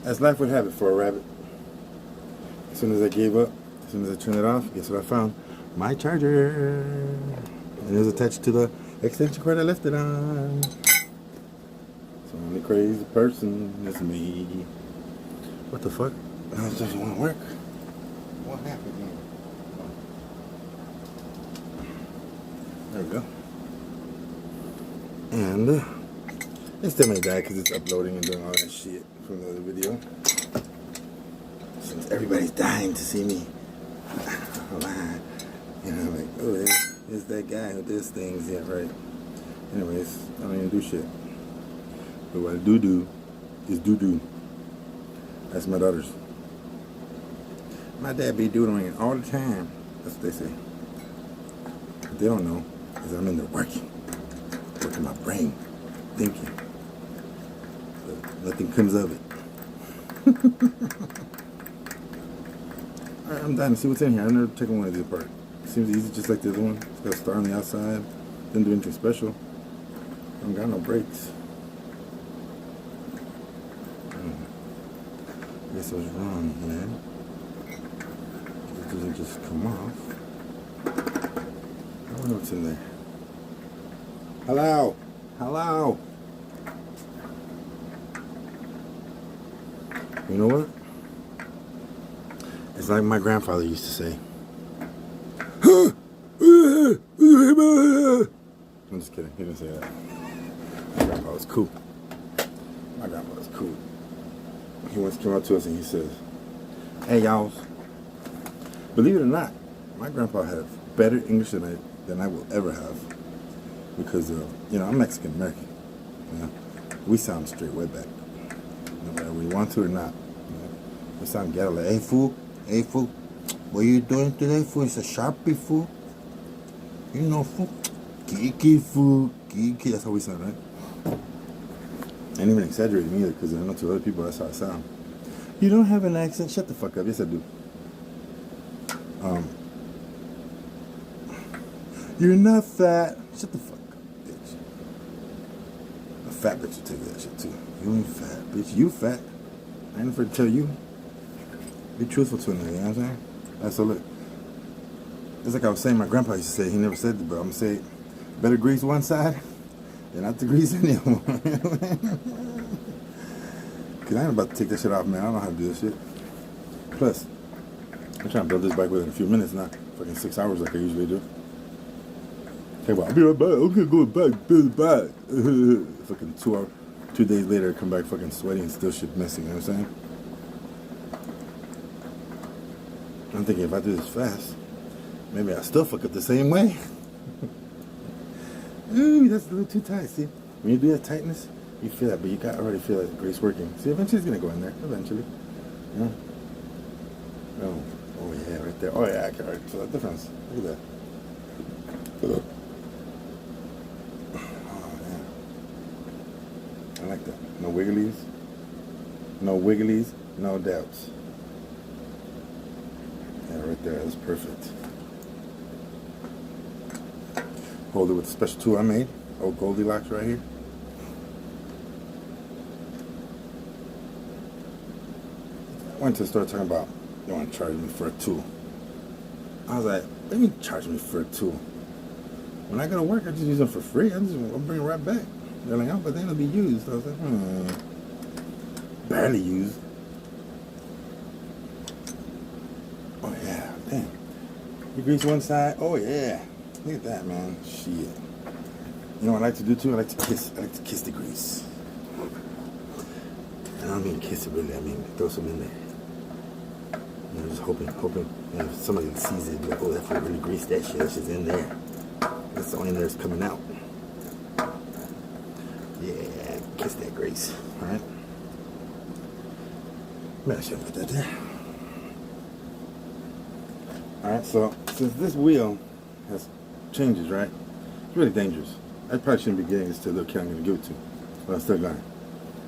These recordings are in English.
As life would have it for a rabbit. As soon as I gave up, as soon as I turned it off, guess what I found? My charger. And it was attached to the extension cord I left it on. So the only crazy person is me. What the fuck? Now it doesn't want to work. What happened here? There we go. And it still may die because it's uploading and doing all that shit from the other video. Since everybody's dying to see me. You know, like, oh, there's that guy who does things. Yeah, right. Anyways, I don't even do shit. But what I do is do. That's my daughters. My dad be doing it all the time. That's what they say. What they don't know is I'm in there working my brain, thinking. But nothing comes of it. Alright, I'm dying to see what's in here. I've never taken one of these apart. Seems easy, just like the other one. It's got a star on the outside. Didn't do anything special. I don't got no brakes. I guess I was wrong, man. It doesn't just come off. I don't know what's in there. Hello? Hello? You know what? It's like my grandfather used to say. I'm just kidding. He didn't say that. My grandpa was cool. He once came up to us and he says, "Hey, y'all. Believe it or not, my grandpa had better English than I will ever have. Because, I'm Mexican American. You know, we sound straight way back. No matter we want to or not. You know, we sound ghetto like, hey, fool. What you doing today, fool? It's a Sharpie, fool. You know, fool. Kiki, fool. Kiki. That's how we sound, right? I ain't even exaggerating either, because I know to other people that's how I sound. You don't have an accent? Shut the fuck up. Yes, I do. You're not fat. Shut the fuck up, bitch. A fat bitch will tell you that shit too. You ain't fat, bitch. You fat. I ain't afraid to tell you. Be truthful to another, you know what I'm saying? That's all it. It's like I was saying, my grandpa used to say, he never said it, but I'm going to say it. Better grease one side than not to grease any of them. Because I ain't about to take that shit off, man. I don't know how to do this shit. Plus, I'm trying to build this bike within a few minutes, not fucking 6 hours like I usually do. Okay, well, I'll be right back. Okay, go back, build the bike. Fucking 2 days later, come back fucking sweaty and still shit messy, you know what I'm saying? I'm thinking if I do this fast, maybe I'll still fuck up the same way. Ooh, that's a little too tight, see? When you do that tightness, you feel that, but you got already feel that grease working. See, eventually it's going to go in there, eventually. Yeah. Oh yeah, right there. Oh yeah, I can already feel that difference. Look at that. Oh yeah. I like that. No wigglies. No doubts. Yeah, right there. That's perfect. Hold it with the special tool I made. Old Goldilocks right here. I went to the store talking about, you want to charge me for a tool. I was like, what do you mean charge me for a tool? When I go to work, I just use them for free. I'll bring it right back. They're like, oh, but then it'll be used. I was like, barely used. Oh, yeah. Damn. You grease one side. Oh, yeah. Look at that, man. Shit. You know what I like to do, too? I like to kiss the grease. I don't mean kiss it, really. I mean throw some in there. You know, just hoping, if somebody sees it, like, oh, that's what really greased that shit. That shit's in there. That's the only thing that's coming out. Yeah, kiss that grease. Alright? Maybe I should put that there. Alright, so since this wheel has changes, right? It's really dangerous. I probably shouldn't be getting this to the little kid I'm going to give it to. But I'm still going to.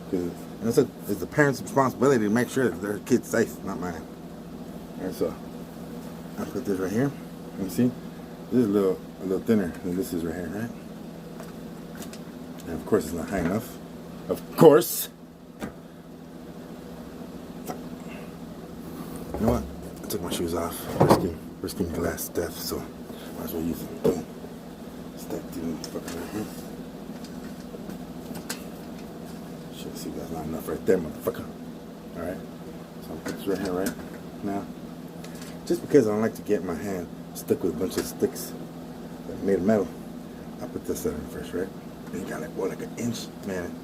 Because it's the parents' responsibility to make sure that their kid's safe, not mine. Alright, so I put this right here. You see? This is a little thinner than this is right here, right? And of course it's not high enough. Of course! know what? I took my shoes off, risking glass death, so might as well use them. Boom. Stack them fucking right here. Shit, see, that's not enough right there, motherfucker. Alright, so I'm put this right here right now. Just because I don't like to get my hand stuck with a bunch of sticks that made of metal, I put this in first, right? And you got like an inch, man.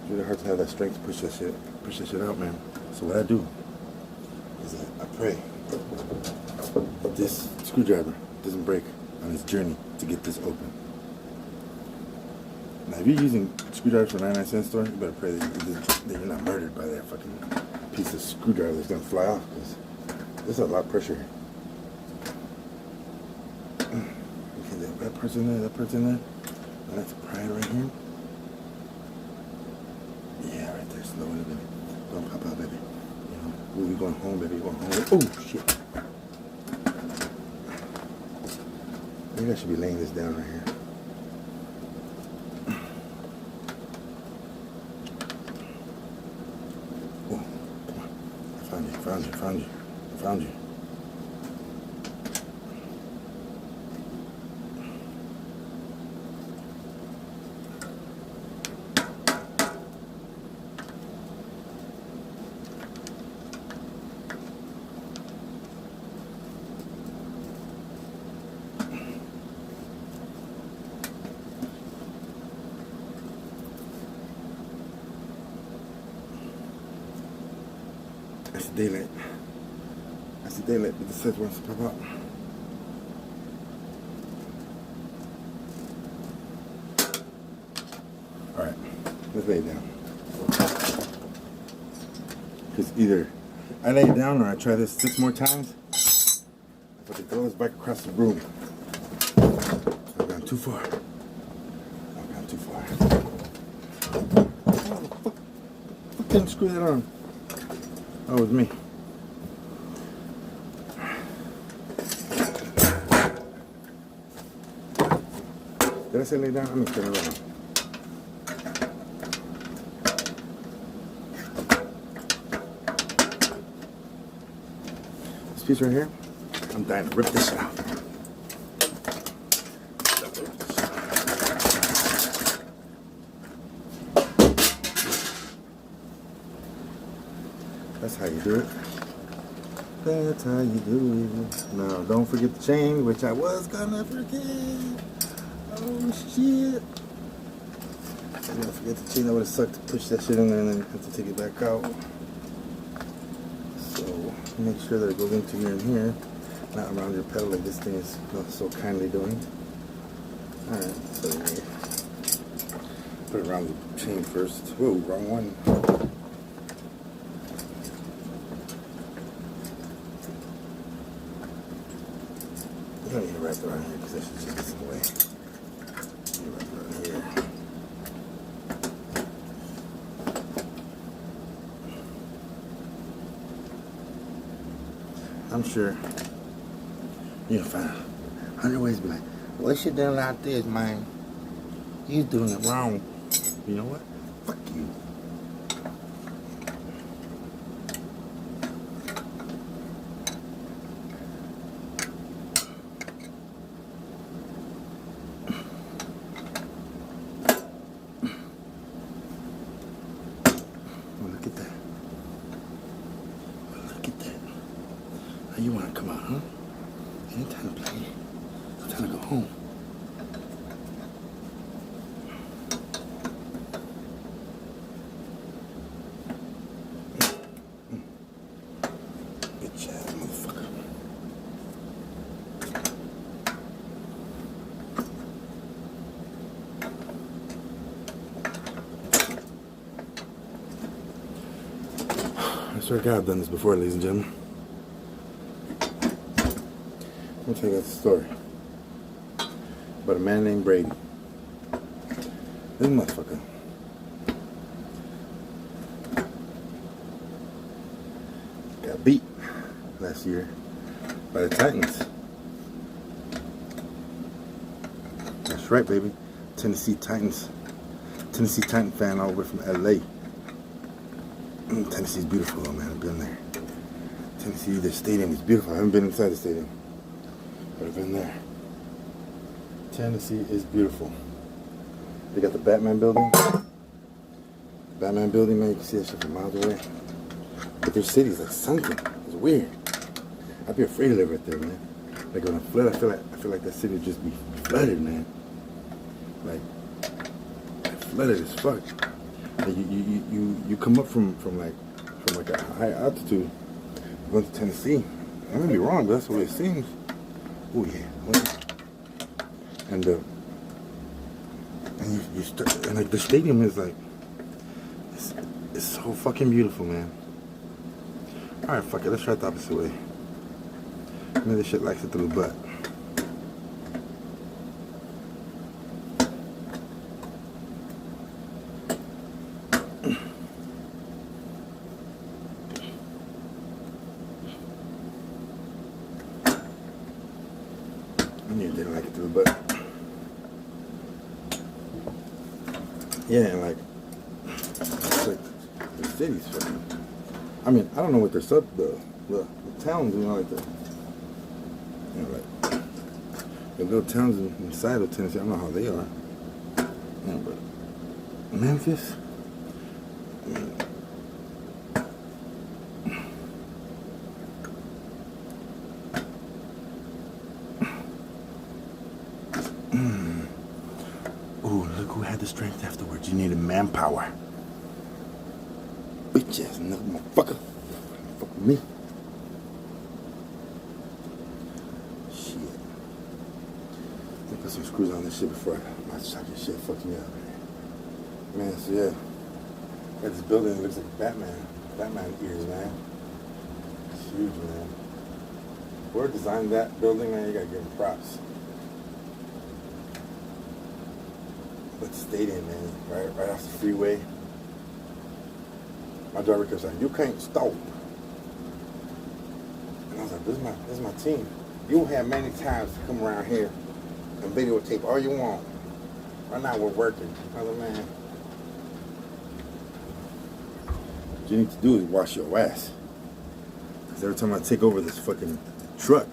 It's really hard to have that strength to push that shit out, man. So what I do is that I pray that this screwdriver doesn't break on its journey to get this open. Now, if you're using screwdrivers from 99-cent store, you better pray that you're not murdered by that fucking piece of screwdriver that's gonna fly off, because there's a lot of pressure here. Okay, that part's in there, and that's a pry right here. Yeah, right there, slow in it, baby. Don't pop out, baby. You know, ooh, we going home, baby, going home. Oh, shit. Maybe I should be laying this down right here. Oh, come on. I found you. That's the daylight, but the set wants to pop up. Alright, let's lay it down. Because either I lay it down or I try this 6 more times, if I can throw this back across the room. I've gone too far. Oh, fuck didn't screw that on. Oh, it was me. Did I say lay down? I'm gonna turn it around. This piece right here, I'm dying to rip this shit out. That's how you do it. That's how you do it. Now, don't forget the chain, which I was gonna forget. Oh, shit. I was gonna forget the chain. That would have sucked to push that shit in there and then have to take it back out. So, make sure that it goes into here and here, not around your pedal like this thing is so kindly doing. Alright, so put it around the chain first. Whoa, wrong one. You don't need to wrap it around here because that should just get in the way. You wrap it around here. I'm sure you'll find 100 ways to be like, what you doing out there, man? You doing it wrong. You know what? Fuck you. You want to come out, huh? Ain't time to play. It's time to go home. Good job, motherfucker. I swear to God I've done this before, ladies and gentlemen. Let me tell you guys a story about a man named Brady. This motherfucker got beat last year by the Titans. That's right, baby. Tennessee Titans. Tennessee Titan fan all the way from LA. Tennessee's beautiful though, man. I've been there. Tennessee, the stadium is beautiful. I haven't been inside the stadium, but I've been there. Tennessee is beautiful. They got the Batman building. Batman building, man, you can see that shit from miles away. But their city's like sunken. It's weird. I'd be afraid to live right there, man. Like when I flood, I feel like that city would just be flooded, man. Like flooded as fuck. Like you come up from like a high altitude, going to Tennessee. I may be wrong, but that's the way it seems. Oh yeah. And you start, and like the stadium is like, it's so fucking beautiful, man. All right, fuck it. Let's try it the opposite way. Maybe this shit likes it through the butt. I knew it didn't like it through the butt. Yeah, and like the city's fucking. I mean, I don't know what their the towns, you know, like like the little towns inside of Tennessee. I don't know how they are. Yeah, but Memphis. I mean, ooh, look who had the strength afterwards. You needed manpower. Bitch ass motherfucker. Fuck with me. Shit. Let me put some screws on this shit before my shotgun shit fucking me up. Man, so yeah. Got this building that looks like Batman ears, man. It's huge, man. Whoever designed that building, man, you gotta give them props. But the stadium, man, right off the freeway. My driver kept saying, "You can't stop." And I was like, this is my team. You have many times to come around here and videotape all you want. Right now we're working. I was like, man, what you need to do is wash your ass. Because every time I take over this fucking truck,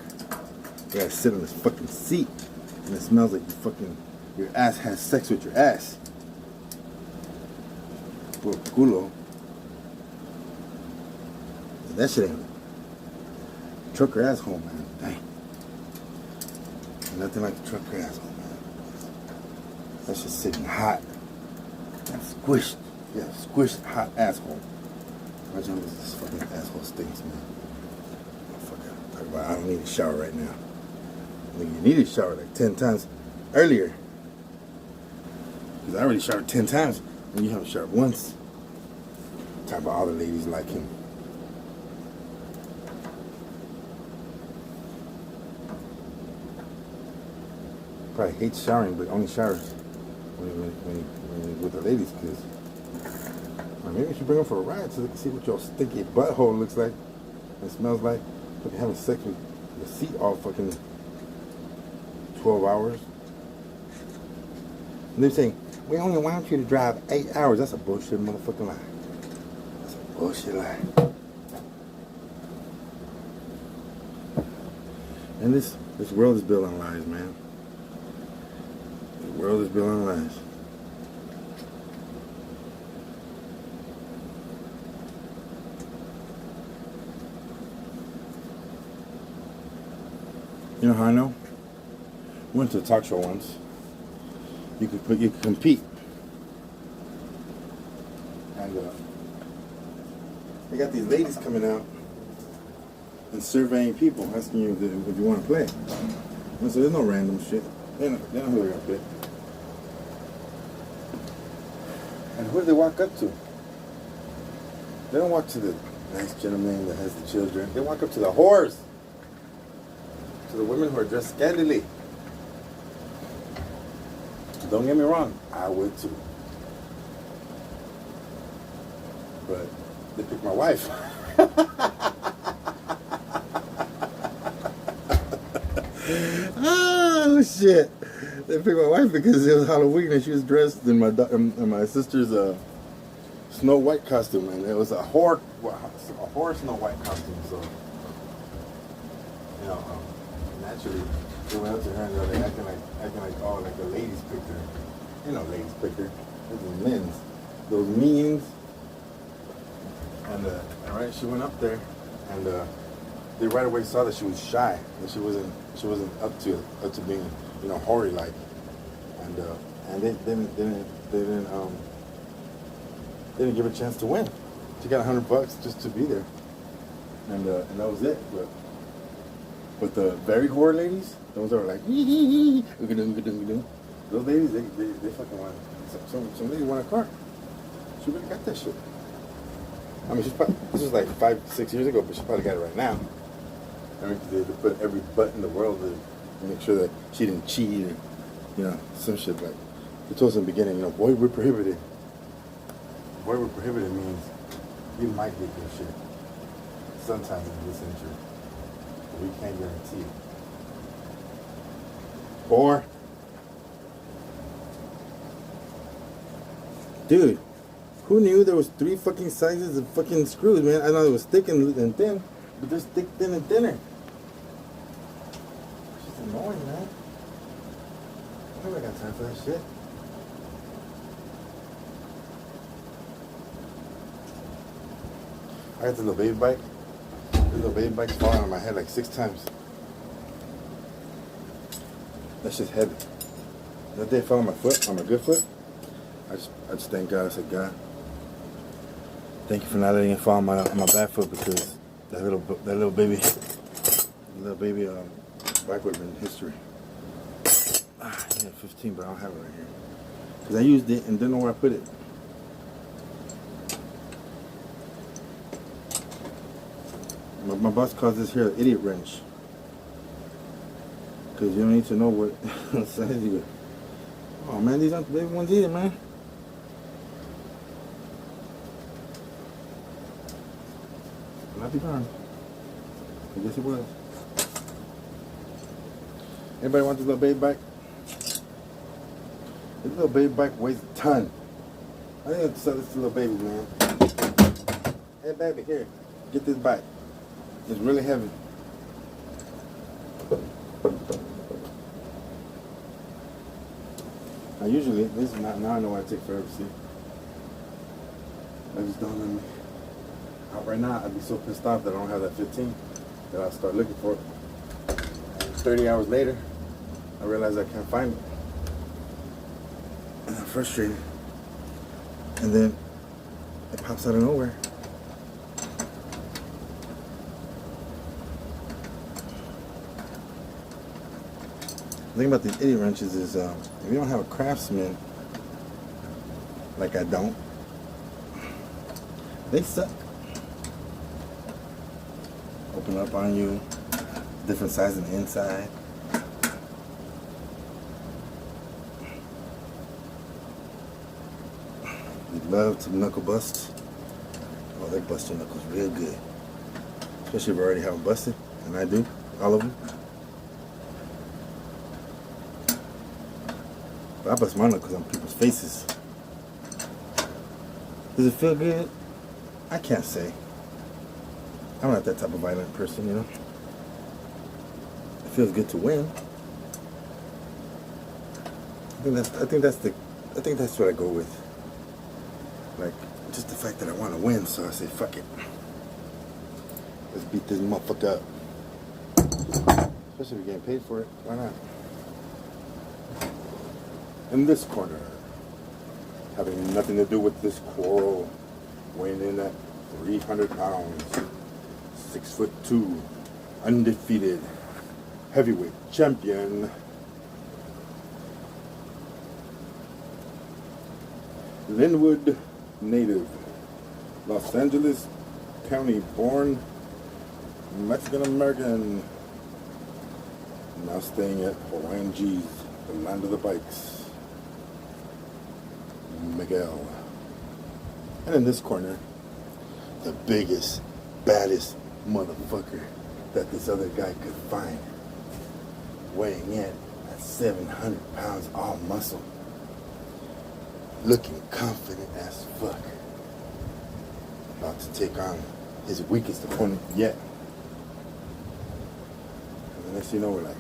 you gotta sit on this fucking seat. And it smells like your ass has sex with your ass. Por culo. That shit ain't trucker asshole, man. Dang. Nothing like the trucker asshole, man. That shit's sitting hot. And squished. Yeah, squished hot asshole. Imagine what this fucking asshole stinks, man. Motherfucker. Talk about I don't need a shower right now. I mean, you need a shower like 10 times earlier. Because I already showered 10 times and you haven't showered once. Talk about all the ladies like him. Probably hates showering, but only showers when with the ladies, because maybe you should bring them for a ride so they can see what your stinky butthole looks like and smells like. Fucking having sex with the seat all fucking 12 hours. And they're saying, we only want you to drive 8 hours. That's a bullshit motherfucking lie. That's a bullshit lie. And this world is built on lies, man. The world is built on lies. You know how I know? I went to a talk show once. You could compete. And they got these ladies coming out and surveying people, asking you if you want to play. And so there's no random shit. They know who they're going to pick. And who do they walk up to? They don't walk to the nice gentleman that has the children. They walk up to the whores. To the women who are dressed scantily. Don't get me wrong, I would too. But they picked my wife. Oh shit! They picked my wife because it was Halloween and she was dressed in my sister's Snow White costume, and it was a horror Snow White costume. So you know, naturally, they went up to her and they were acting like, oh, like the ladies picked her. You know, ladies picked her. This was men's. Those means. And all right, she went up there, and they right away saw that she was shy, and she wasn't up to being, you know, hoary like, and they didn't give her a chance to win. She got $100 just to be there, and that was it. But the very whore ladies, those that were like, those ladies, they fucking won. Some lady won a car. She really got that shit. I mean, this was like 5-6 years ago, but she probably got it right now. I mean, they put every butt in the world to make sure that she didn't cheat or, you know, some shit like. They told us in the beginning, you know, boy, we're prohibited. Boy, we're prohibited means you might get your shit sometime in this century. But we can't guarantee it. Or, dude. Who knew there was 3 fucking sizes of fucking screws, man? I know it was thick and thin, but there's thick, thin, and thinner. It's just annoying, man. I never got time for that shit. I got the little baby bike. The little baby bike's falling on my head like 6 times. That's just heavy. That day it fell on my foot, on my good foot. I just thank God. I said, God, thank you for not letting it fall on my bad foot, because that little baby bike would have been history. Yeah, 15, but I don't have it right here because I used it and didn't know where I put it. My boss calls this here an idiot wrench, because you don't need to know what size you got. Oh man, these aren't the baby ones either, man. Not be darned. I guess it was. Anybody want this little baby bike? This little baby bike weighs a ton. I think I'll sell this to little baby, man. Hey baby, here, get this bike. It's really heavy. I usually, this is not, now I know why I take forever to see. I just don't let me. Right now, I'd be so pissed off that I don't have that 15 that I'll start looking for it. And 30 hours later, I realize I can't find it. And I'm frustrated. And then it pops out of nowhere. The thing about these idiot wrenches is if you don't have a craftsman, like I don't, they suck. Open up on you, different size on the inside. We love to knuckle bust. Oh, they bust your knuckles real good. Especially if you already have them busted, and I do, all of them. But I bust my knuckles on people's faces. Does it feel good? I can't say. I'm not that type of violent person, you know. It feels good to win. I think that's what I go with. Like, just the fact that I want to win, so I say, fuck it. Let's beat this motherfucker up. Especially if you're getting paid for it. Why not? In this corner, having nothing to do with this quarrel, weighing in at 300 pounds, 6'2", undefeated, heavyweight champion, Linwood native, Los Angeles County born, Mexican American, now staying at Hawaiian G's, the land of the bikes, Miguel. And in this corner, the biggest, baddest motherfucker that this other guy could find, weighing in at 700 pounds, all muscle, looking confident as fuck, about to take on his weakest opponent yet. And next thing you know, we're like,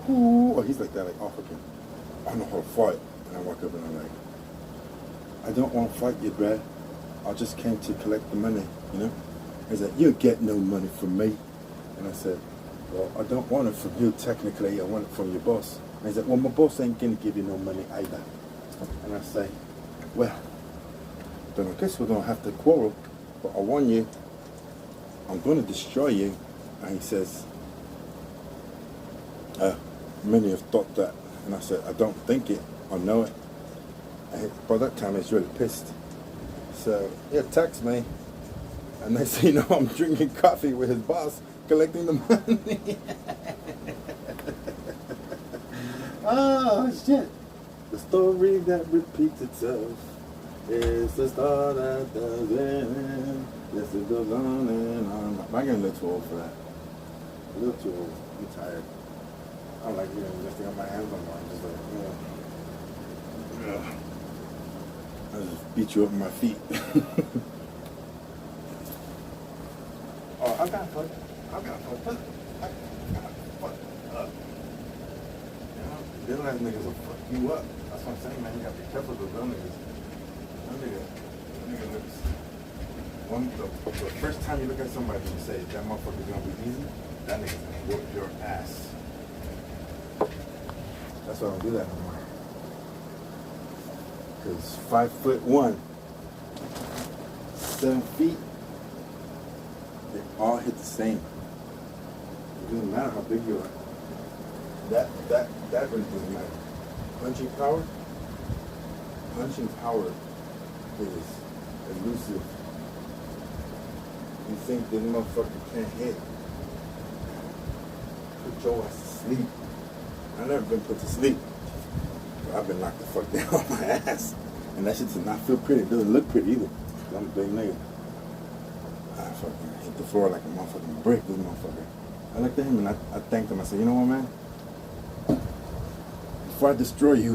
ooh, or he's like that, like, oh, fucking, I don't know how to fight. And I walk up and I'm like, I don't want to fight you, Brad. I just came to collect the money, you know? He's like, you get no money from me. And I said, well, I don't want it from you technically, I want it from your boss. And he's like, well, my boss ain't gonna give you no money either. And I say, well, then I guess we don't have to quarrel, but I warn you, I'm gonna destroy you. And he says, many have thought that. And I said, I don't think it, I know it. And by that time, he's really pissed. So he attacks me. And next thing you know, I'm drinking coffee with his boss, collecting the money. Oh, shit. The story that repeats itself is the story that doesn't end. Yes, it goes on and on. I'm getting a little too old for that. A little too old. I'm tired. I don't like lifting up my hands no more. I'm just like, I just beat you up with my feet. Oh, I got fucked. I got fucked up. You know, them ass niggas will fuck you up. That's what I'm saying, man. You gotta be careful with those niggas. That nigga looks. The first time you look at somebody and you say that motherfucker's gonna be easy, that nigga's gonna whoop your ass. That's why I don't do that no more. Cause 5'1", 7 feet, they all hit the same. It doesn't matter how big you are. That really doesn't matter. Punching power is elusive. You think this motherfucker can't hit? Put your ass to sleep. I've never been put to sleep. But I've been knocked the fuck down on my ass. And that shit does not feel pretty. It doesn't look pretty either. I'm a big nigga. I fucking hit the floor like a motherfucking brick, this motherfucker. I looked at him and I thanked him. I said, you know what, man? Before I destroy you,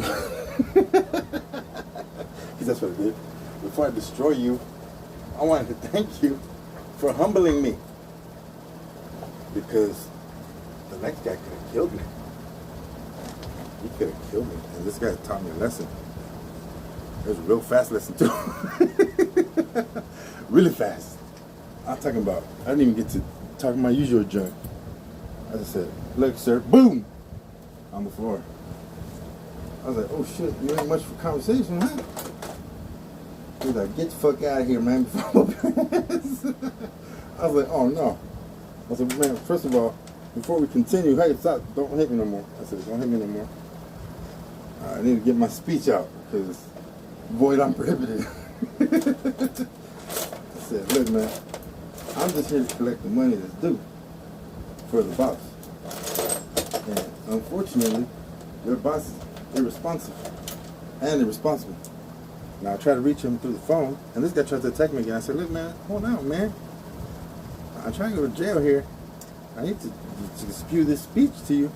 because that's what I did. Before I destroy you, I wanted to thank you for humbling me. Because the next guy could have killed me. He could have killed me. And this guy taught me a lesson. It was a real fast lesson too. Really fast. I'm talking about, I didn't even get to talk my usual junk. I just said, look, sir, boom, on the floor. I was like, oh shit, you ain't much for conversation, huh? He was like, get the fuck out of here, man, before I whoop your ass. I was like, oh no. I said, man, first of all, before we continue, hey, stop, don't hit me no more. I said, don't hit me no more. I need to get my speech out, because void unprohibited. I said, look, man, I'm just here to collect the money that's due for the boss. And unfortunately, your boss is irresponsible and irresponsible. Now I try to reach him through the phone, and this guy tries to attack me again. I said, look, man, hold on, man. I'm trying to go to jail here. I need to spew this speech to you.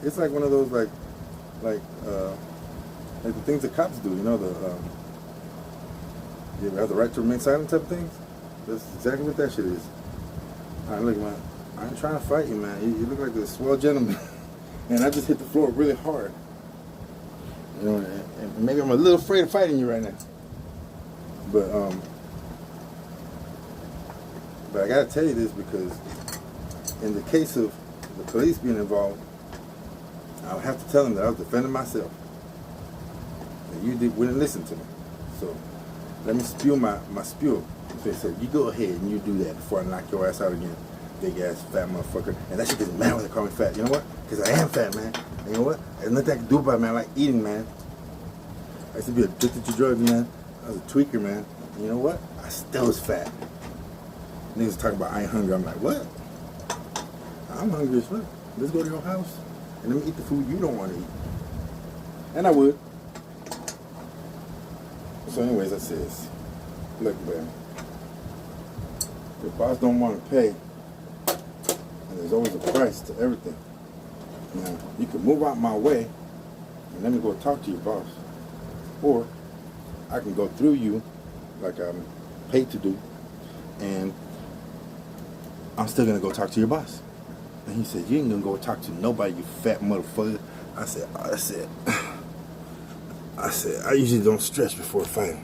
It's like one of those like the things that cops do, you know, you have the right to remain silent type of things. That's exactly what that shit is. All right, look, man, I ain't trying to fight you, man. You look like a swell gentleman. And I just hit the floor really hard. You know, and maybe I'm a little afraid of fighting you right now. But I gotta tell you this, because in the case of the police being involved, I would have to tell them that I was defending myself. And you wouldn't listen to me. So let me spew my spew. So he said, you go ahead and you do that before I knock your ass out again. Big ass fat motherfucker. And that shit gets mad when they call me fat. You know what? Because I am fat, man. And you know what? There's nothing I can do about it, man. I like eating, man. I used to be addicted to drugs, man. I was a tweaker, man. And you know what? I still was fat. Niggas talking about I ain't hungry. I'm like, what? I'm hungry as fuck. Let's go to your house and let me eat the food you don't want to eat. And I would. So anyways, I says, look, man. If boss don't want to pay, and there's always a price to everything. Now, you can move out my way and let me go talk to your boss. Or I can go through you like I'm paid to do, and I'm still going to go talk to your boss. And And he said, you ain't gonna go talk to nobody, you fat motherfucker. I said, I usually don't stretch before a fight.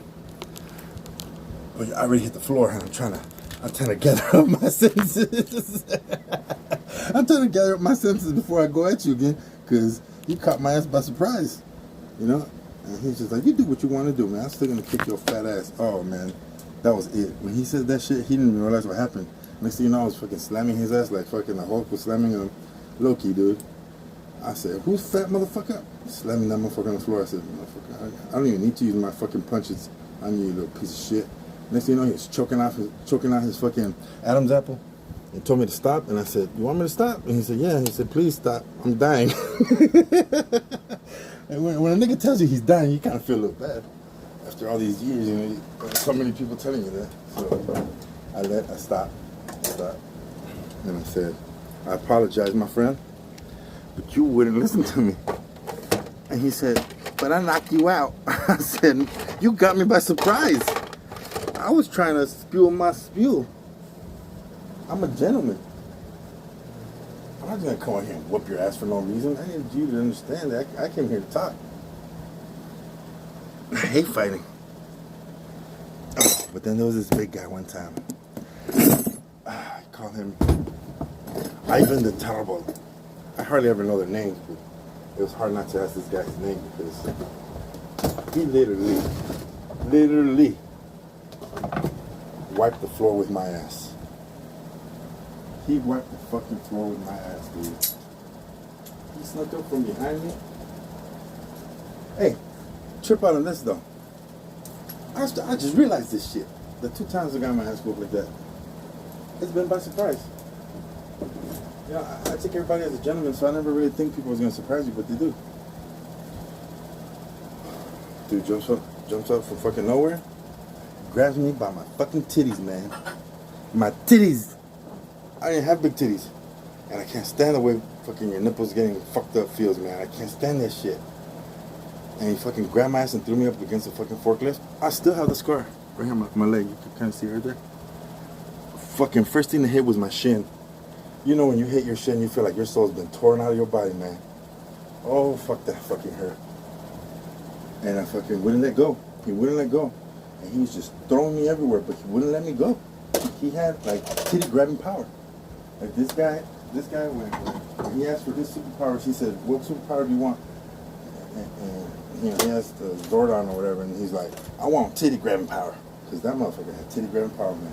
But I already hit the floor and I'm trying to gather up my senses. I'm trying to gather up my senses before I go at you again, because you caught my ass by surprise, you know? And he's just like, you do what you want to do, man. I'm still going to kick your fat ass. Oh, man, that was it. When he said that shit, he didn't even realize what happened. Next thing you know, I was fucking slamming his ass like fucking the Hulk was slamming him. Loki, dude. I said, who's fat motherfucker? Slamming that motherfucker on the floor. I said, motherfucker, I don't even need to use my fucking punches on you, little piece of shit. Next thing you know, he was choking out his fucking Adam's apple. He told me to stop, and I said, you want me to stop? And he said, yeah. He said, please stop. I'm dying. And when a nigga tells you he's dying, you kind of feel a little bad. After all these years, you know, so many people telling you that. So I stopped. And I said, I apologize, my friend, but you wouldn't listen to me. And he said, but I knocked you out. I said, you got me by surprise. I was trying to spew my spew. I'm a gentleman. I'm not going to come on here and whoop your ass for no reason. I need you to understand that I came here to talk. I hate fighting. Oh, but then there was this big guy one time. I call him Ivan the Terrible. I hardly ever know their names, but it was hard not to ask this guy's name because he literally wiped the floor with my ass. He wiped the fucking floor with my ass, dude. He snuck up from behind me. Hey, trip out on this though. I just realized this shit. The 2 times I got my ass whooped like that, it's been by surprise. You know, I take everybody as a gentleman, so I never really think people was gonna surprise you, but they do. Dude jumps up from fucking nowhere, grabs me by my fucking titties, man. My titties. I didn't have big titties. And I can't stand the way fucking your nipples getting fucked up feels, man. I can't stand that shit. And he fucking grabbed my ass and threw me up against the fucking forklift. I still have the scar right here on my leg. You can kind of see it right there. Fucking first thing to hit was my shin. You know when you hit your shin, you feel like your soul's been torn out of your body, man. Oh, fuck, that fucking hurt. And I fucking wouldn't let go. He wouldn't let go. And he was just throwing me everywhere, but he wouldn't let me go. He had, like, titty grabbing power. Like, this guy, when he asked for his superpowers, he said, what superpower do you want? And you know, he asked Zordon or whatever, and he's like, I want titty grabbing power. Because that motherfucker had titty grabbing power, man.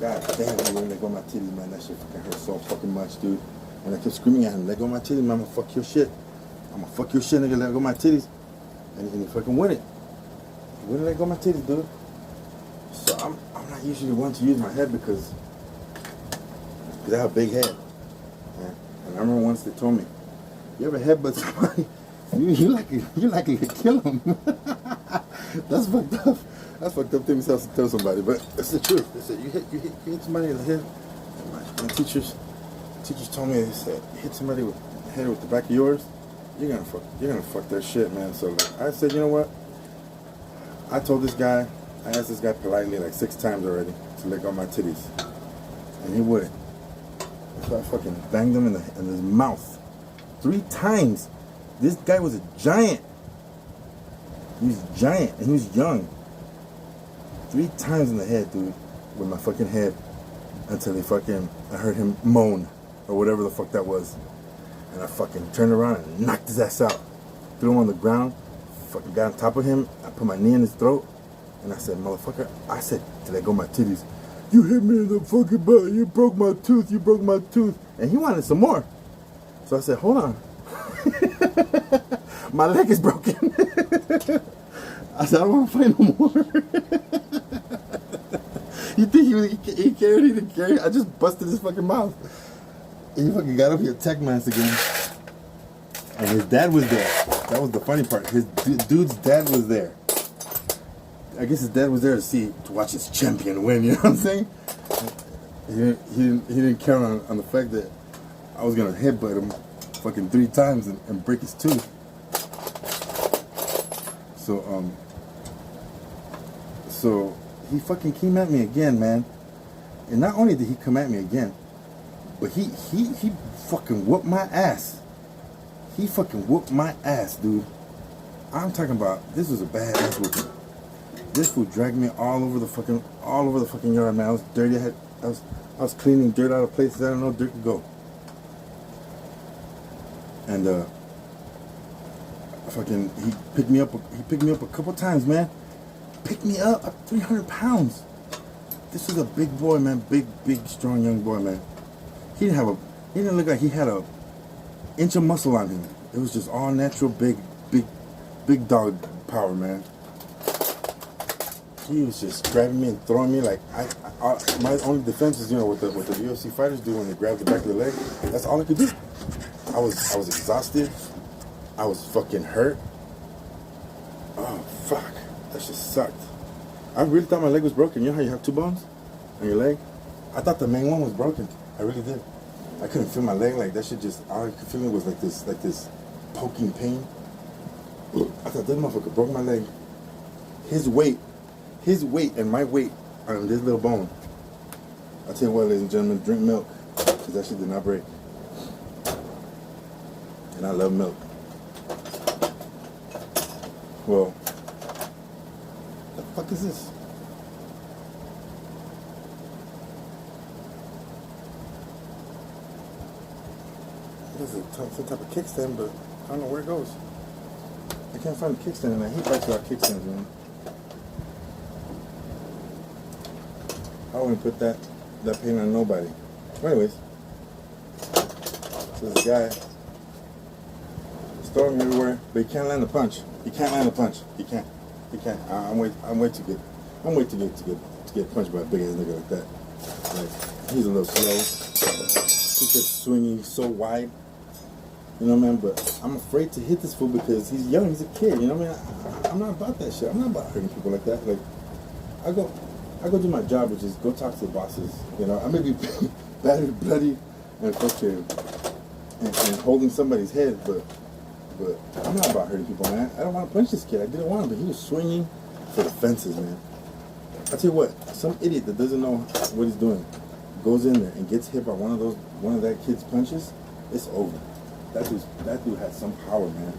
God damn, he wouldn't let go of my titties, man. That shit fucking hurt so fucking much, dude. And I kept screaming at him, let go of my titties, man. I'm gonna fuck your shit. I'm gonna fuck your shit, nigga. Let go of my titties. And he fucking wouldn't. He wouldn't let go of my titties, dude. So I'm not usually the one to use my head because I have a big head. Yeah. And I remember once they told me, you ever headbutt somebody, you likely to kill them. That's fucked up. That's fucked up thing to tell somebody, but that's the truth. They said you hit somebody in the head. And my teachers told me, they said you hit somebody with the head with the back of yours, you're gonna fuck their shit, man. So like, I said, you know what? I asked this guy politely like 6 times already to let go of my titties, and he wouldn't. So I fucking banged him in his mouth 3 times. This guy was a giant. He was giant and he was young. 3 times in the head, dude, with my fucking head, until I heard him moan or whatever the fuck that was, and I fucking turned around and knocked his ass out, threw him on the ground, fucking got on top of him. I put my knee in his throat, and I said, motherfucker, I said to let go of my titties. You hit me in the fucking butt. You broke my tooth. And he wanted some more. So I said, hold on. My leg is broken. I said, I don't want to fight no more. You think he cared? He didn't care. I just busted his fucking mouth. And he fucking got up here tech mask again. And his dad was there. That was the funny part. His dude's dad was there. I guess his dad was there to watch his champion win, you know what I'm saying? He didn't count on the fact that I was gonna headbutt him fucking 3 times and break his tooth. So he fucking came at me again, man. And not only did he come at me again, But he fucking whooped my ass. He fucking whooped my ass, dude. I'm talking about, this was a bad ass whooping. This fool dragged me all over the fucking yard, man. I was dirty. I was cleaning dirt out of places I don't know dirt could go. And fucking he picked me up a couple times, man. Picked me up 300 pounds. This was a big boy, man. Big, strong young boy, man. He didn't look like he had a inch of muscle on him. It was just all natural, big dog power, man. He was just grabbing me and throwing me like my only defense is, what the UFC fighters do when they grab the back of the leg. That's all I could do. I was exhausted. I was fucking hurt. Oh fuck, that shit sucked. I really thought my leg was broken. You know how you have 2 bones on your leg? I thought the main one was broken. I really did. I couldn't feel my leg. Like that shit just, all I could feel was like this poking pain. I thought this motherfucker broke my leg. His weight and my weight on this little bone. I'll tell you what, ladies and gentlemen, drink milk, because that shit did not break. And I love milk. Well, the fuck is this? There's some type of kickstand, but I don't know where it goes. I can't find a kickstand, and I hate bikes without kickstands, man. I wouldn't put that pain on nobody. But anyways, so this guy is throwing me everywhere, but he can't land a punch. He can't. I'm way too good. I'm way too good to get punched by a big ass nigga like that. Like, he's a little slow. He gets swinging so wide. You know, man, but I'm afraid to hit this fool because he's young, he's a kid, you know what I mean? I'm not about that shit. I'm not about hurting people like that. Like, I go do my job, which is go talk to the bosses. You know, I may be battered, bloody, and fucking and holding somebody's head, but I'm not about hurting people, man. I don't want to punch this kid. I didn't want him, but he was swinging for the fences, man. I tell you what, some idiot that doesn't know what he's doing goes in there and gets hit by one of that kid's punches, it's over. That dude had some power, man.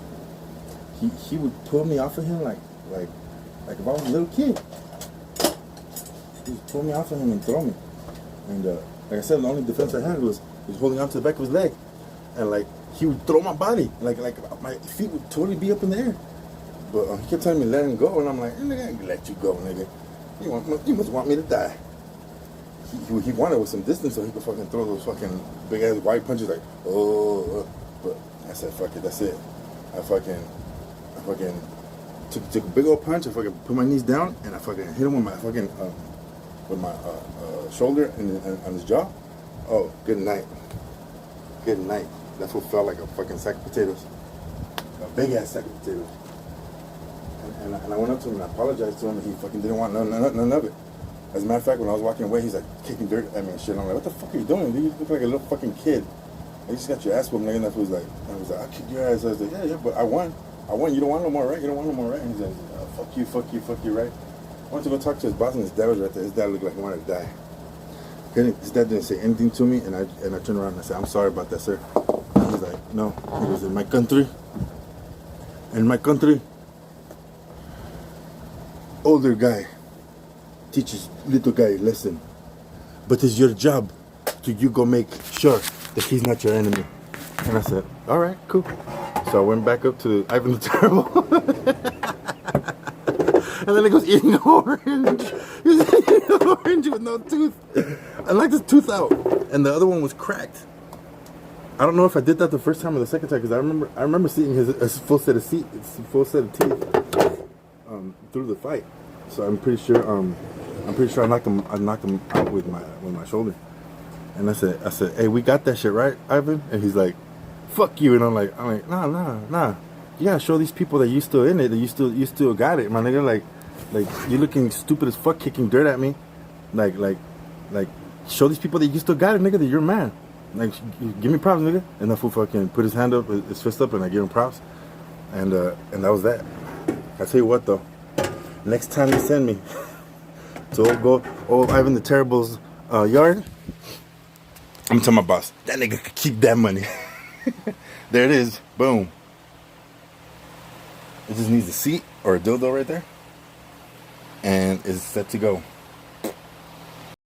He would pull me off of him like if I was a little kid. He would pull me off of him and throw me. And like I said, the only defense I had was holding on to the back of his leg. And like he would throw my body, like my feet would totally be up in the air. But he kept telling me let him go, and I'm like, nigga, I ain't gonna let you go, nigga. You must want me to die. He wanted with some distance so he could fucking throw those fucking big ass wide punches like, oh. But I said, fuck it, that's it. I fucking took a big old punch. I fucking put my knees down and I fucking hit him with my fucking shoulder and on his jaw. Oh, good night. Good night. That's what felt like a fucking sack of potatoes, a big ass sack of potatoes. And I went up to him and I apologized to him, and he fucking didn't want none of it. As a matter of fact, when I was walking away, he's like kicking dirt at me and shit. And I'm like, what the fuck are you doing? Dude, you look like a little fucking kid. You just got your ass whooped, nigga. And I was like, I kicked your ass. I was like, yeah, but I won. You don't want no more, right? You don't want no more, right? And he's like, fuck you, right? I went to go talk to his boss, and his dad was right there. His dad looked like he wanted to die. His dad didn't say anything to me, and I turned around and I said, I'm sorry about that, sir. And he's like, no. He goes, in my country, older guy teaches little guy lesson. But it's your job to you go make sure that he's not your enemy. And I said, all right, cool. So I went back up to Ivan the Terrible. And then he goes eating an orange. He was eating an orange with no tooth. I knocked his tooth out. And the other one was cracked. I don't know if I did that the first time or the second time, because I remember seeing his full set of teeth through the fight. So I'm pretty sure I knocked him out with my shoulder. And I said, hey, we got that shit, right, Ivan? And he's like, fuck you. And I'm like, nah. You gotta show these people that you still in it, that you still got it, my nigga. Like you looking stupid as fuck, kicking dirt at me. Like show these people that you still got it, nigga, that you're a man. Like, give me props, nigga. And that fool fucking put his hand up, his fist up, and I gave him props. And that was that. I tell you what, though. Next time you send me to old Ivan the Terrible's yard, I'm telling my boss, that nigga could keep that money. There it is. Boom. It just needs a seat or a dildo right there. And it's set to go.